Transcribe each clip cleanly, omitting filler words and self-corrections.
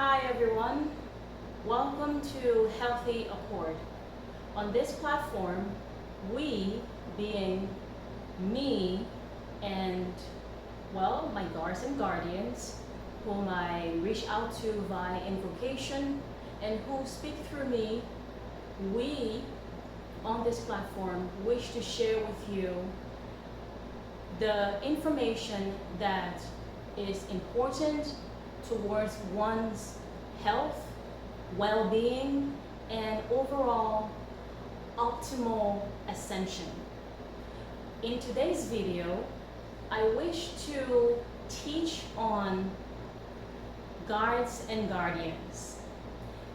Hi everyone, welcome to Healthy Accord. On this platform, we, being me and, well, my guards and guardians, whom I reach out to via invocation and who speak through me, we on this platform wish to share with you the information that is important towards one's health, well-being, and overall optimal ascension. In today's video, I wish to teach on guards and guardians.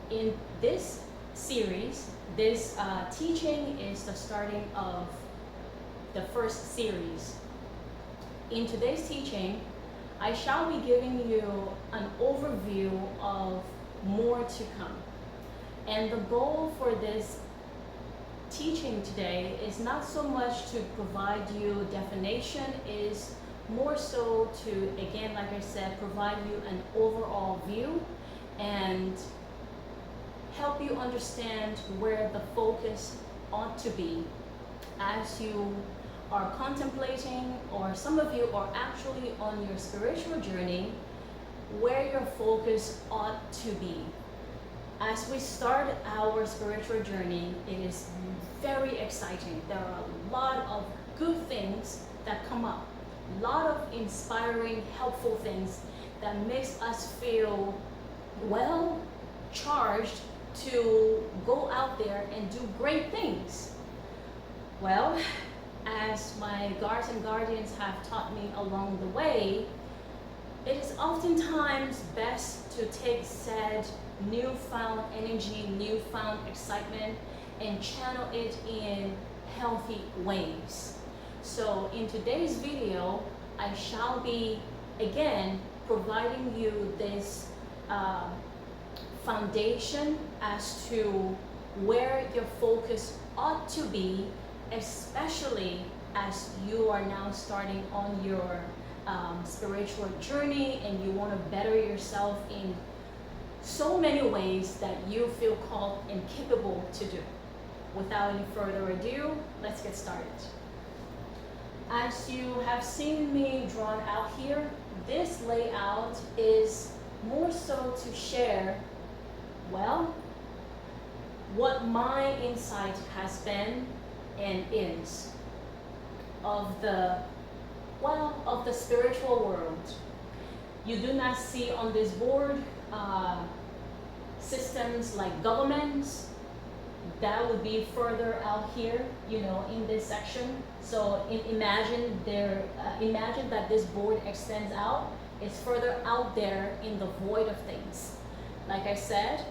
In this series, this teaching is the starting of the first series. In today's teaching, I shall be giving you an overview of more to come. And the goal for this teaching today is not so much to provide you definition, is more so to, again, like I said, provide you an overall view and help you understand where the focus ought to be as you are contemplating, or some of you are actually on your spiritual journey, where your focus ought to be. As we start our spiritual journey, it is very exciting. There are a lot of good things that come up, a lot of inspiring, helpful things that makes us feel well charged to go out there and do great things. Well, as my guards and guardians have taught me along the way, it is oftentimes best to take said newfound energy, newfound excitement, and channel it in healthy ways. So in today's video, I shall be, again, providing you this foundation as to where your focus ought to be, especially as you are now starting on your spiritual journey and you want to better yourself in so many ways that you feel called and capable to do. Without any further ado, let's get started. As you have seen me drawn out here, this layout is more so to share, well, what my insight has been and is of the spiritual world. You do not see on this board systems like governments. That would be further out here, in this section. So imagine that this board extends out. It's further out there in the void of things. Like I said,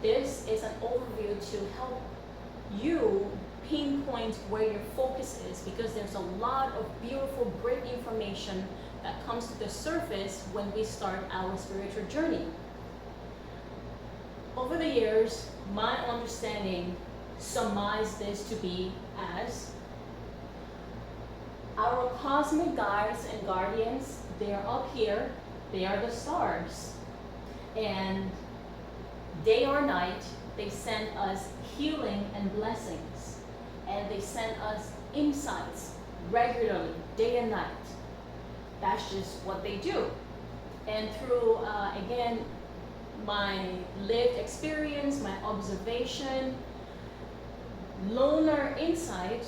this is an overview to help you pinpoint where your focus is, because there's a lot of beautiful, great information that comes to the surface when we start our spiritual journey. Over the years, my understanding surmised this to be as our cosmic guides and guardians, they are up here, they are the stars, and day or night, they send us healing and blessings. And they send us insights regularly, day and night. That's just what they do. And through, again, my lived experience, my observation, lunar insight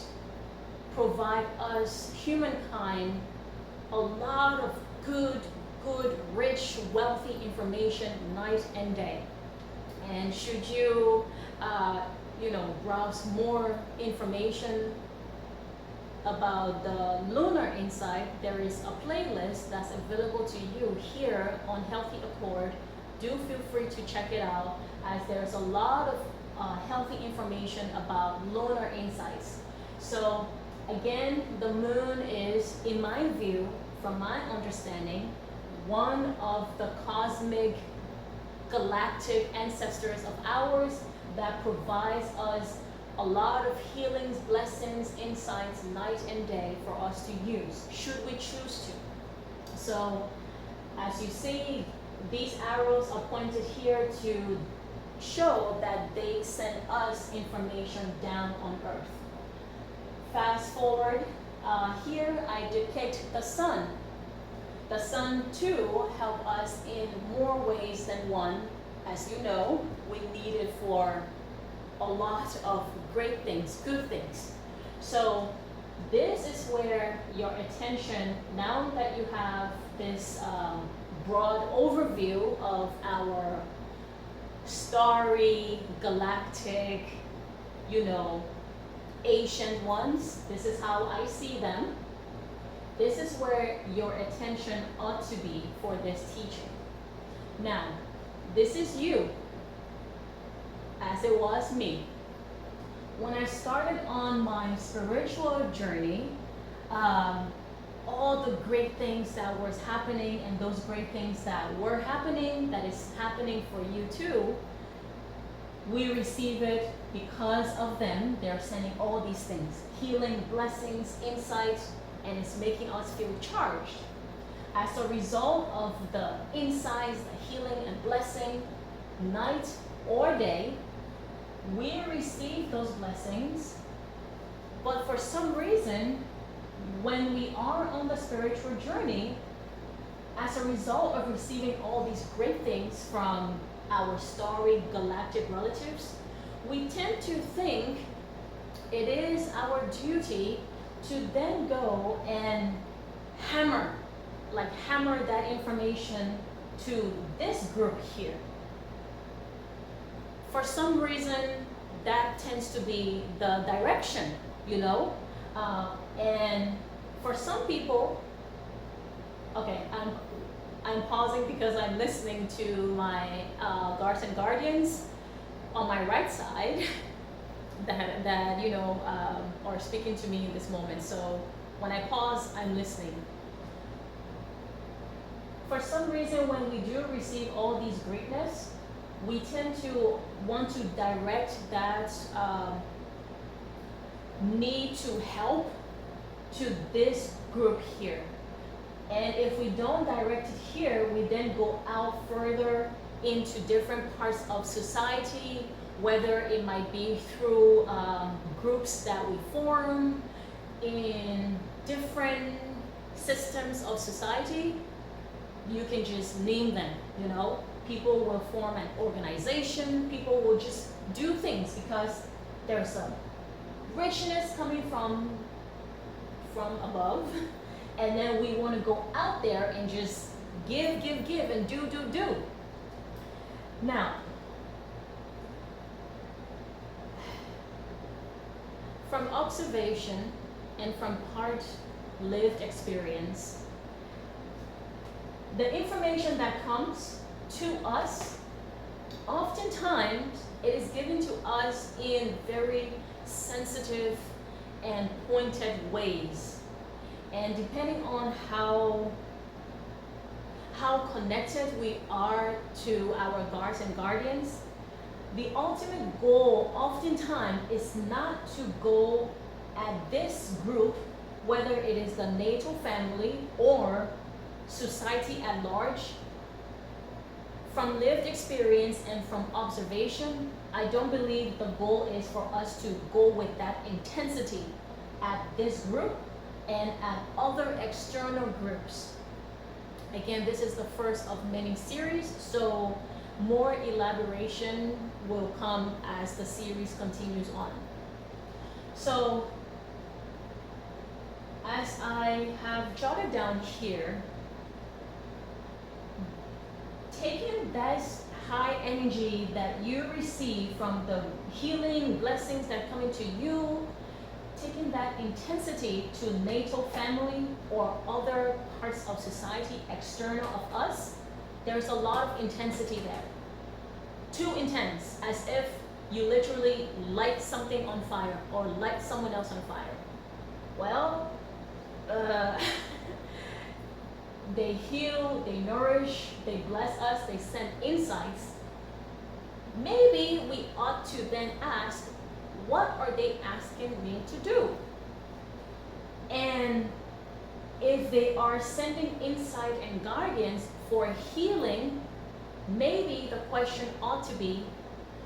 provide us, humankind, a lot of good, rich, wealthy information night and day. And should you browse more information about the lunar insight, there is a playlist that's available to you here on Healthy Accord. Do feel free to check it out, as there's a lot of healthy information about lunar insights. So again, the moon is, in my view, from my understanding, one of the cosmic galactic ancestors of ours that provides us a lot of healings, blessings, insights, night and day for us to use, should we choose to. So, as you see, these arrows are pointed here to show that they send us information down on earth. Fast forward, here I depict the sun. The sun too helps us in more ways than one. As you know, we need it for a lot of great things, good things. So this is where your attention, now that you have this broad overview of our starry, galactic, ancient ones, this is how I see them. This is where your attention ought to be for this teaching. Now, this is you, as it was me. When I started on my spiritual journey, all the great things that was happening and those great things that were happening, that is happening for you too, we receive it because of them. They're sending all these things, healing, blessings, insight, and it's making us feel charged. As a result of the insights, the healing and blessing, night or day, we receive those blessings, but for some reason, when we are on the spiritual journey, as a result of receiving all these great things from our starry galactic relatives, we tend to think it is our duty to then go and hammer that information to this group here. For some reason, that tends to be the direction, and for some people, okay, I'm pausing because I'm listening to my guards and guardians on my right side that are speaking to me in this moment. So when I pause, I'm listening. For some reason, when we do receive all these greatness, we tend to want to direct that need to help to this group here. And if we don't direct it here, we then go out further into different parts of society, whether it might be through groups that we form in different systems of society. You can just name them, People will form an organization, people will just do things because there's a richness coming from above, and then we want to go out there and just give, and do. Now, from observation and from part lived experience, the information that comes to us, oftentimes it is given to us in very sensitive and pointed ways. And depending on how connected we are to our guards and guardians, the ultimate goal oftentimes is not to go at this group, whether it is the natal family or society at large. From lived experience and from observation, I don't believe the goal is for us to go with that intensity at this group and at other external groups. Again, this is the first of many series, so more elaboration will come as the series continues on. So, as I have jotted down here, taking that high energy that you receive from the healing blessings that come into you, taking that intensity to natal family or other parts of society external of us, there's a lot of intensity there. Too intense, as if you literally light something on fire or light someone else on fire. Well, they heal, they nourish, they bless us, they send insights. Maybe we ought to then ask, what are they asking me to do? And if they are sending insight and guidance for healing maybe the question ought to be,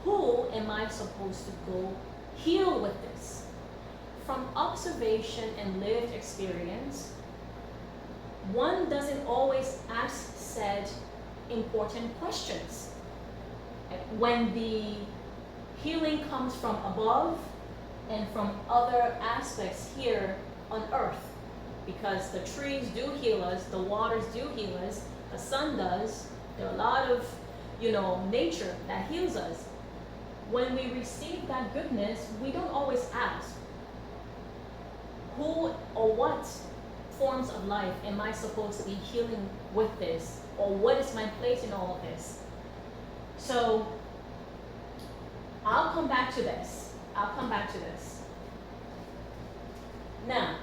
who am I supposed to go heal with this? From observation and lived experience, one doesn't always ask said important questions. When the healing comes from above and from other aspects here on earth, because the trees do heal us, the waters do heal us, the sun does. There are a lot of, nature that heals us. When we receive that goodness, we don't always ask, who or what forms of life am I supposed to be healing with this? Or what is my place in all of this? So, I'll come back to this. Now,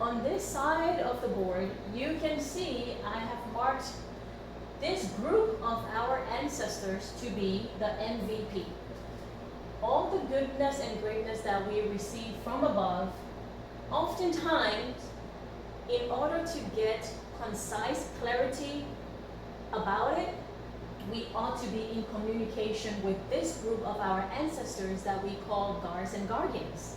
on this side of the board, you can see I have marked this group of our ancestors to be the MVP. All the goodness and greatness that we receive from above, oftentimes, in order to get concise clarity about it, we ought to be in communication with this group of our ancestors that we call guards and guardians.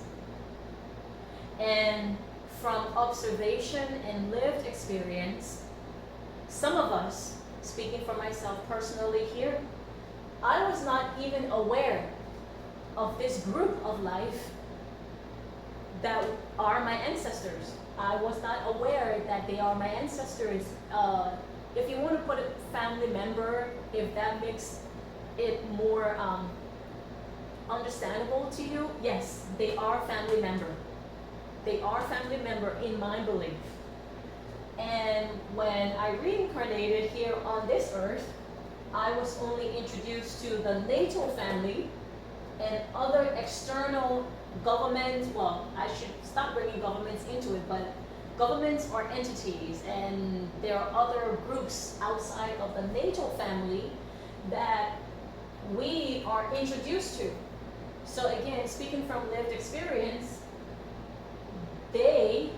And from observation and lived experience, some of us, speaking for myself personally here, I was not even aware of this group of life that are my ancestors. I was not aware that they are my ancestors. If you want to put a family member, if that makes it more understandable to you, yes, they are family member. They are family member in my belief. And when I reincarnated here on this earth, I was only introduced to the Natal family and other external governments. Well, I should stop bringing governments into it, but governments are entities, and there are other groups outside of the Natal family that we are introduced to. So again, speaking from lived experience, they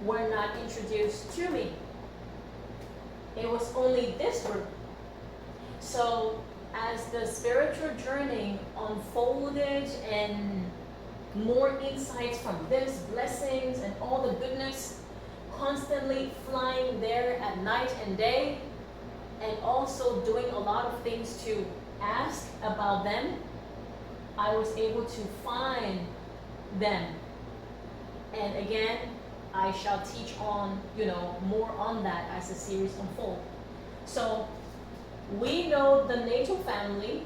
were not introduced to me. It was only this group. So as the spiritual journey unfolded and more insights from this, blessings and all the goodness, constantly flying there at night and day, and also doing a lot of things to ask about them, I was able to find them. And again, I shall teach on, more on that as the series unfolds. So we know the Natal family.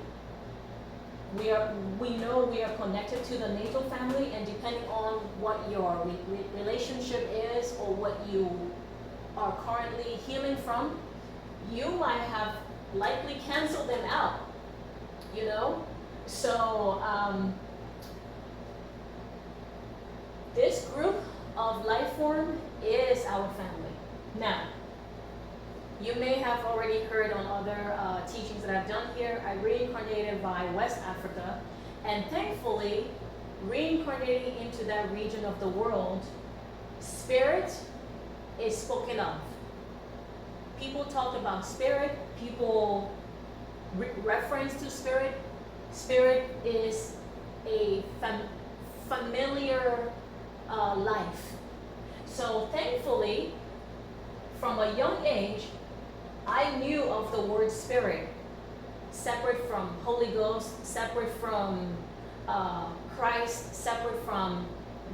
We know we are connected to the Natal family, and depending on what your relationship is or what you are currently healing from, you might have likely canceled them out, So this group of life form is our family. Now, you may have already heard on other teachings that I've done here, I reincarnated by West Africa, and thankfully, reincarnating into that region of the world, spirit is spoken of. People talk about spirit, people reference to spirit. Spirit is a familiar life. So thankfully, from a young age, I knew of the word spirit, separate from Holy Ghost, separate from Christ, separate from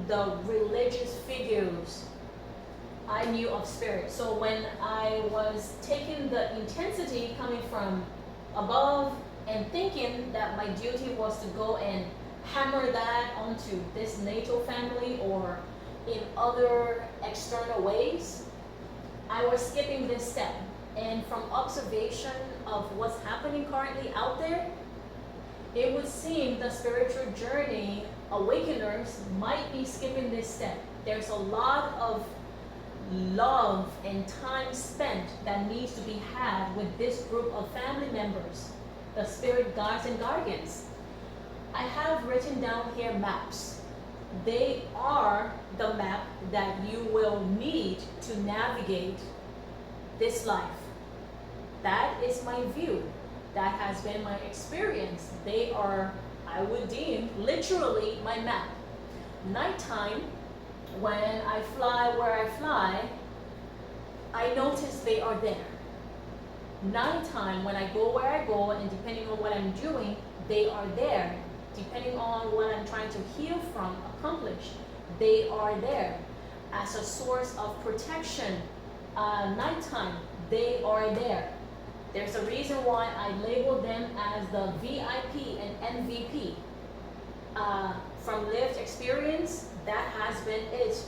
the religious figures. I knew of spirit. So when I was taking the intensity coming from above and thinking that my duty was to go and hammer that onto this Natal family or in other external ways, I was skipping this step. And from observation of what's happening currently out there, it would seem the spiritual journey awakeners might be skipping this step. There's a lot of love and time spent that needs to be had with this group of family members, the spirit guides and guardians. I have written down here maps. They are the map that you will need to navigate this life. That is my view. That has been my experience. They are, I would deem, literally my map. Nighttime, when I fly where I fly, I notice they are there. Nighttime, when I go where I go, and depending on what I'm doing, they are there. Depending on what I'm trying to heal from, accomplish, they are there. As a source of protection, nighttime, they are there. There's a reason why I label them as the VIP and MVP. From lived experience, that has been it.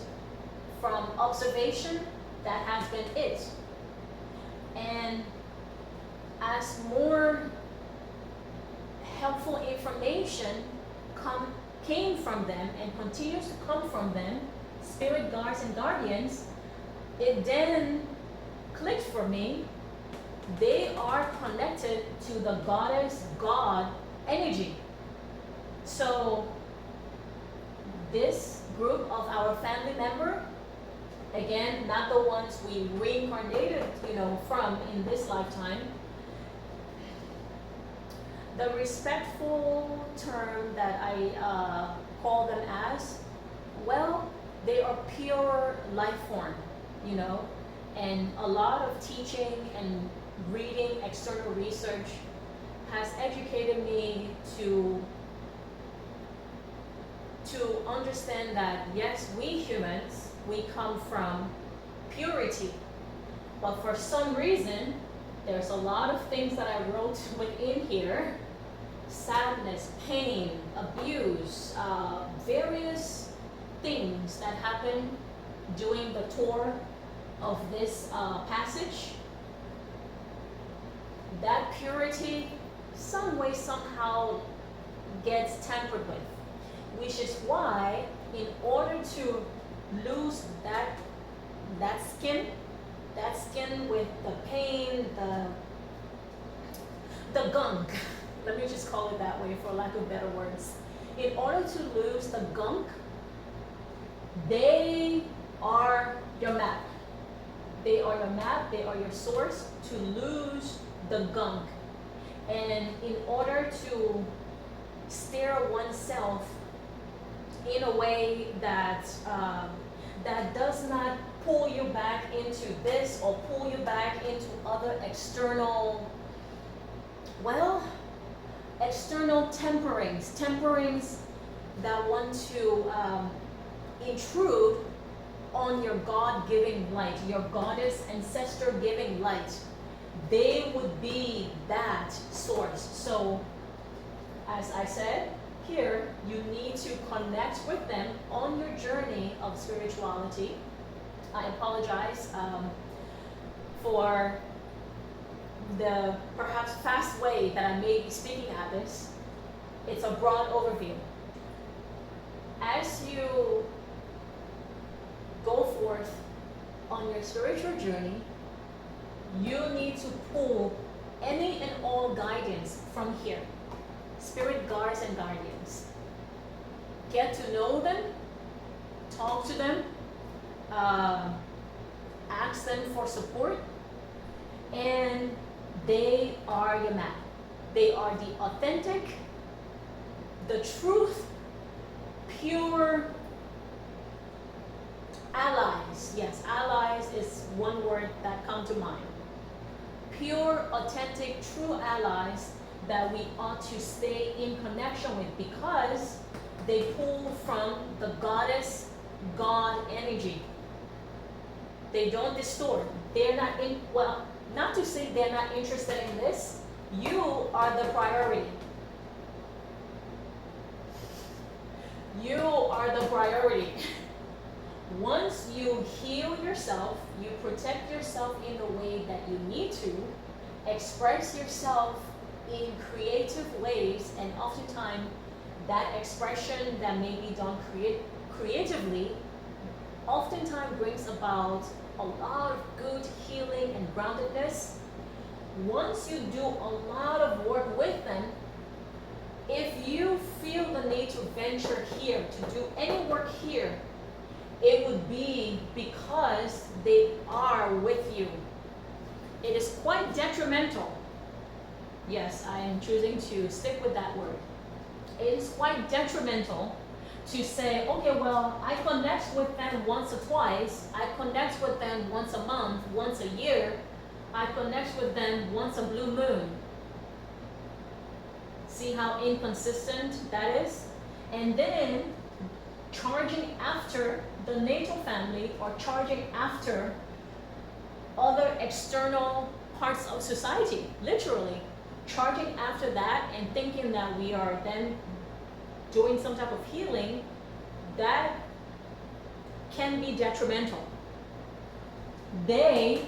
From observation, that has been it. And as more helpful information came from them and continues to come from them, spirit guides and guardians, it then clicked for me. They are connected to the goddess, God energy. So this group of our family member, again, not the ones we reincarnated, from in this lifetime. The respectful term that I call them as, well, they are pure life form, and a lot of teaching and reading external research has educated me to understand that yes, we humans, we come from purity, but for some reason, there's a lot of things that I wrote within here: sadness, pain, abuse, various things that happen during the tour of this passage. That purity, some way, somehow, gets tampered with, which is why, in order to lose that skin with the pain, the gunk, let me just call it that way for lack of better words. In order to lose the gunk, they are your map. They are your map, they are your source to lose the gunk. And in order to steer oneself in a way that that does not pull you back into this or pull you back into other external temperings that want to intrude on your God-giving light, your goddess ancestor-giving light. They would be that source. So, as I said, here, you need to connect with them on your journey of spirituality. I apologize for the perhaps fast way that I may be speaking at this. It's a broad overview. As you go forth on your spiritual journey, you need to pull any and all guidance from here. Spirit guides and guardians. Get to know them, talk to them, ask them for support, and they are your map. They are the authentic, the truth, pure allies. Yes, allies is one word that comes to mind. Pure, authentic, true allies that we ought to stay in connection with because they pull from the goddess, God energy. They don't distort. They're not not to say they're not interested in this. You are the priority. You are the priority. Once you heal yourself, you protect yourself in the way that you need to, express yourself in creative ways, and oftentimes that expression that may be done creatively oftentimes brings about a lot of good healing and groundedness. Once you do a lot of work with them, if you feel the need to venture here, to do any work here, it would be because they are with you. it is quite detrimental. Yes, I am choosing to stick with that word. It is quite detrimental to say, okay, well, I connect with them once or twice, I connect with them once a month, once a year, I connect with them once a blue moon. See how inconsistent that is? And then charging after the natal family or charging after other external parts of society, literally charging after that and thinking that we are then doing some type of healing, that can be detrimental. They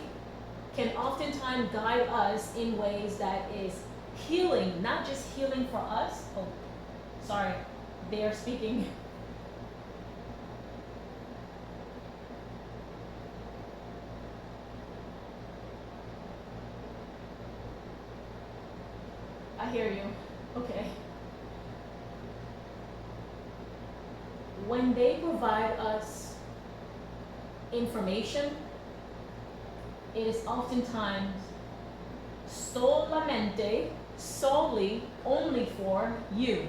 can oftentimes guide us in ways that is healing, not just healing for us. Oh, sorry, they are speaking. I hear you. Okay. When they provide us information, it is oftentimes solamente, solely, only for you.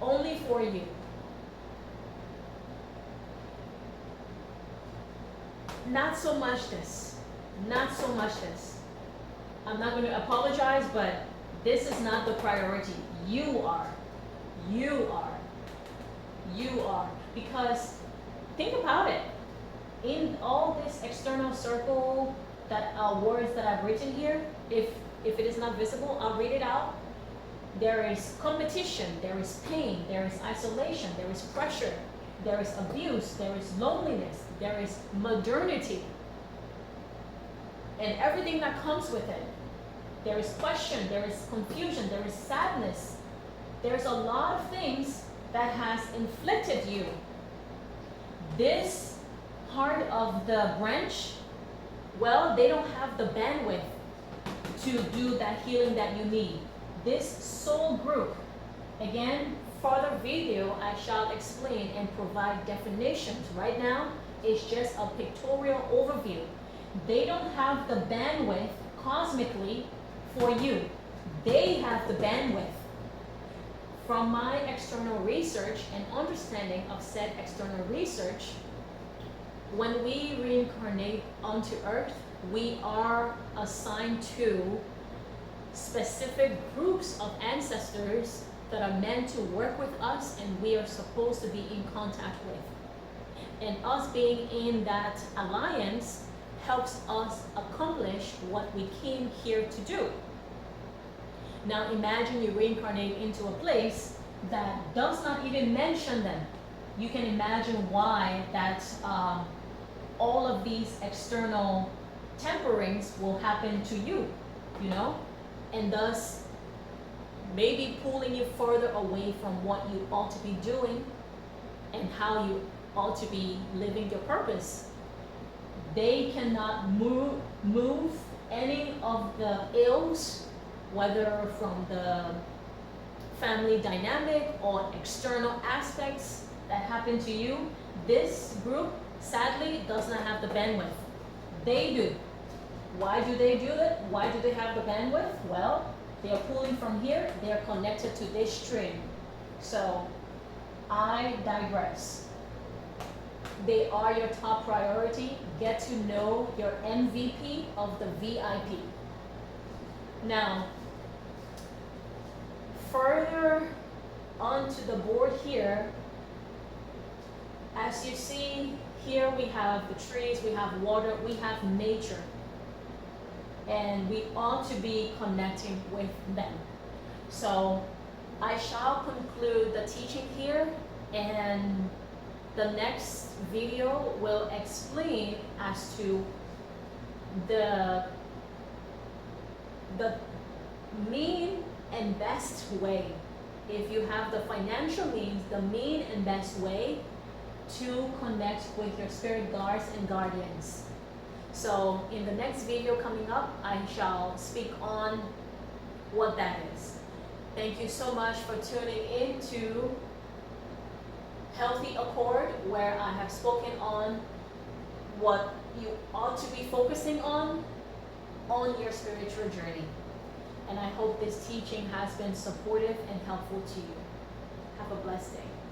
Only for you. Not so much this. Not so much this. I'm not going to apologize, but this is not the priority. You are. You are. You are. Because think about it. In all this external circle that words that I've written here, if it is not visible, I'll read it out. There is competition, there is pain, there is isolation, there is pressure, there is abuse, there is loneliness, there is modernity, and everything that comes with it. There is question, there is confusion, there is sadness. There's a lot of things that has inflicted you. This part of the branch, well, they don't have the bandwidth to do that healing that you need. This soul group, again, further video I shall explain and provide definitions. Right now, it's just a pictorial overview. They don't have the bandwidth cosmically for you. They have the bandwidth. From my external research and understanding of said external research, when we reincarnate onto Earth, we are assigned to specific groups of ancestors that are meant to work with us and we are supposed to be in contact with. And us being in that alliance helps us accomplish what we came here to do. Now imagine you reincarnate into a place that does not even mention them. You can imagine why that all of these external temperings will happen to you, you know? And thus maybe pulling you further away from what you ought to be doing and how you ought to be living your purpose. They cannot move any of the ills, whether from the family dynamic or external aspects that happen to you. This group, sadly, does not have the bandwidth. They do. Why do they do it? Why do they have the bandwidth? Well, they are pulling from here, they are connected to this string. So, I digress. They are your top priority. Get to know your MVP of the VIP. Now, further onto the board here, as you see here, we have the trees, we have water, we have nature. And we ought to be connecting with them. So I shall conclude the teaching here, and the next video will explain as to the mean and best way. If you have the financial means, the mean and best way to connect with your spirit guards and guardians. So in the next video coming up, I shall speak on what that is. Thank you so much for tuning in to Healthy Accord, where I have spoken on what you ought to be focusing on on your spiritual journey. And I hope this teaching has been supportive and helpful to you. Have a blessed day.